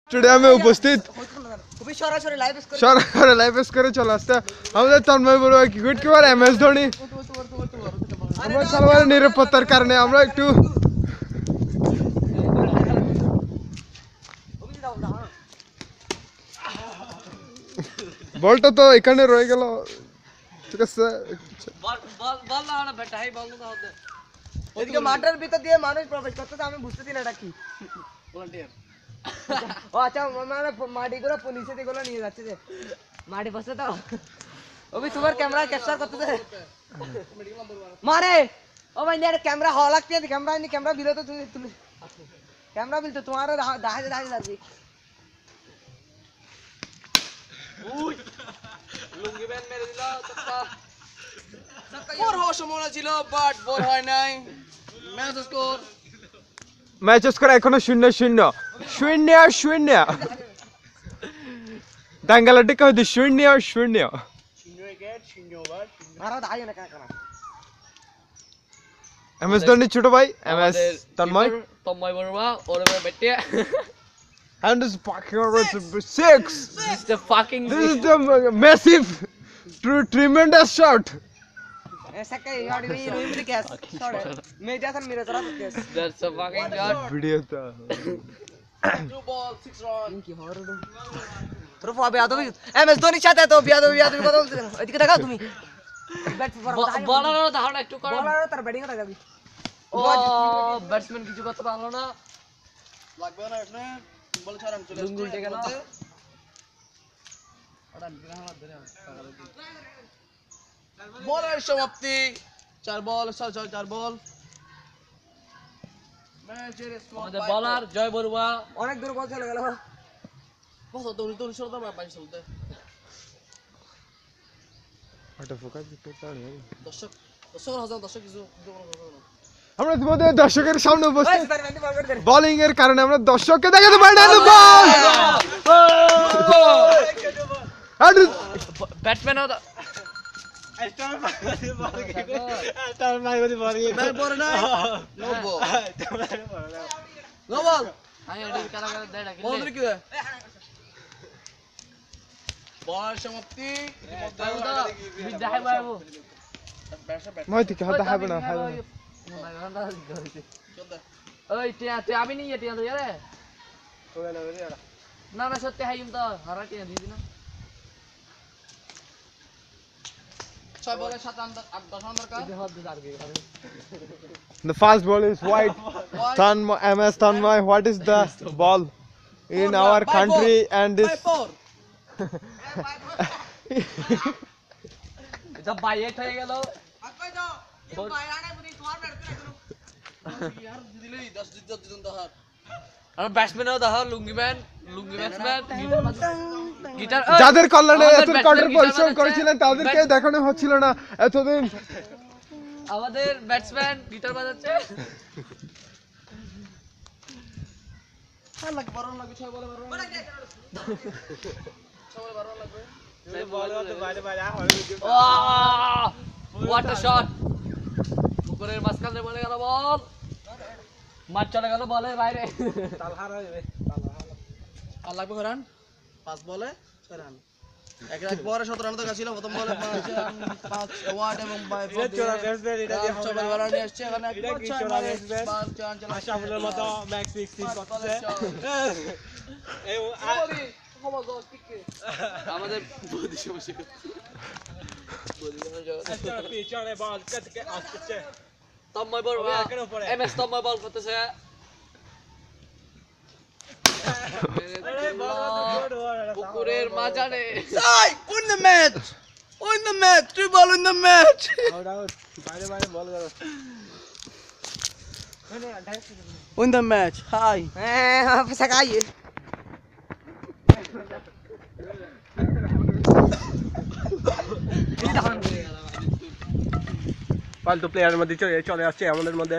স্টেডিয়ামে উপস্থিত সরাসরি লাইভ স্কোরে চলে আসছে আমাদের Tanmoy Barua cricket keeper MS Dhoni. আমরা খেলোয়াড়ের নিরাপত্তার কারণে আমরা একটু বলটা তো এখানে রয়ে গেল, ঠিক আছে। ওইদিকে মাঠের ভিতর দিয়ে মানুষ প্রবেশ করতেছে, আমি বুঝতেছি না এটা কি। ও আচ্ছা, মানে মাটিগুলো পুলিশে দিগুলো নিয়ে যাচ্ছে যে মাটি বসে তো ওই তোমার ক্যামেরা ক্যাপচার করতেছে মারে ও ভাই यार कैमरा हॉल लगती है, कैमरा नहीं कैमरा बिलो तो तुम कैमरा बिल तो तुम्हारा दाहिने दाहिने लग गई। ওই লুঙ্গি ব্যান্ড মেরে দিল তক্কা স্কোর হওয়ার সম্ভাবনা ছিল, বাট বল হয় নাই। ম্যাচ স্কোর এখনো 0-0 দাঙ্গালা টিকা হইতে 0-0 MS ধোনি ছোট ভাই MS তন্ময় বড়ুয়া ওর বেটে and this fucking six. This is the fucking this is the massive tremendous shot. ऐसा क्या यार ये रूम में क्या sorry मैं जैसा मेरा जरा case that's a fucking shot video था 2 ball 6 run কি হরো তোর ফাবে আদো MS ধোনি সাথে তো বিয়াদো কথা বলছিস না এদিকে দেখা তুমি ব্যাট বলারও দাঁড়া একটু করো, বলারও তার ব্যাটিং এ যাবি। ও ব্যাটসম্যান কিছু করতে পারলো না, লাগবে না এখানে বল ছাড়ান চলে আসছে উল্টে গেল। বলের সমাপ্তি 4 বল 4 বল ম্যাচের স্কোর আমাদের বলার জয় বড়ুয়া অনেক দূর বল চলে গেল। কত দৌড় শুরু তো বাইরে চলতে আটা ফোকাস দিতে পারি দর্শক দর্শক কিছু আমরা তোমাদের দর্শকের সামনে উপস্থিত বোলিং এর কারণে আমরা দর্শককে দেখাতে পারি না। বল ব্যাটম্যান স্টার মাইবদি বল ব্যাট বল না নো বল আই এডি কালা দে ডাকি বল কি দে বল সমাপ্তি বিদায় বাবু মই ঠিক হতা হবে না ওই টিয়া আমি নিয়ে টিয়া তো यार না না সত্যি হাইম তো হারা টিয়া দি দিনা 6 বলে 7 রান 10 রান দরকার। The fast ball is wide. MS Tanmay, what is the ball in our country and this এটা বাইট হয়ে গেল আকই দাও এই বাইরানে বুঝি তোমার ব্যাট করে यार দিলেই 10 দিন তো হার আর ব্যাটসম্যানও দাও লুঙ্গি ব্যাটসম্যান গিটার যাদের কল্যাণে এত কঠোর পরিশ্রম করেছিলেন তাদেরকে দেখানো হচ্ছিল না এতদিন। আমাদের ব্যাটসম্যান গিটার বাজাচ্ছে আর লাগে বড় লাগে 6 বলে 12 লাগে 6 বলে 12 লাগবে এই বল তো বাইরে হোয়াট আ শট পুকুরের মাঝখানে বলে গেল বল মাঠ চলে গেল বলের বাইরে তাল হার হয়ে যাবে আর লাগবে রান 5 বলে 6 রান এক পরে 17 রান তো ছিল প্রথম বলে 5 ওয়াট এবং 5 চোরা ব্যাটসম্যান এটা দিয়ে সবাই বলার নিয়ে আসছে এখানে এটা কি চোরা ব্যাটসম্যান আশাফুলের মতো ম্যাক্স 6 করতেছে এই আমাদের বডি সমস্যা আচ্ছা পিছনে বল কাটকে আসছে তন্ময় বড়ুয়া MS তন্ময় বল করতেছে পুকুরের মাঝানে win the match 3 ball in the match out বাইরে বল করো win the match hi फंसा ये ফালতু প্লেয়ারের মধ্যে চলে আসছে আমাদের মধ্যে।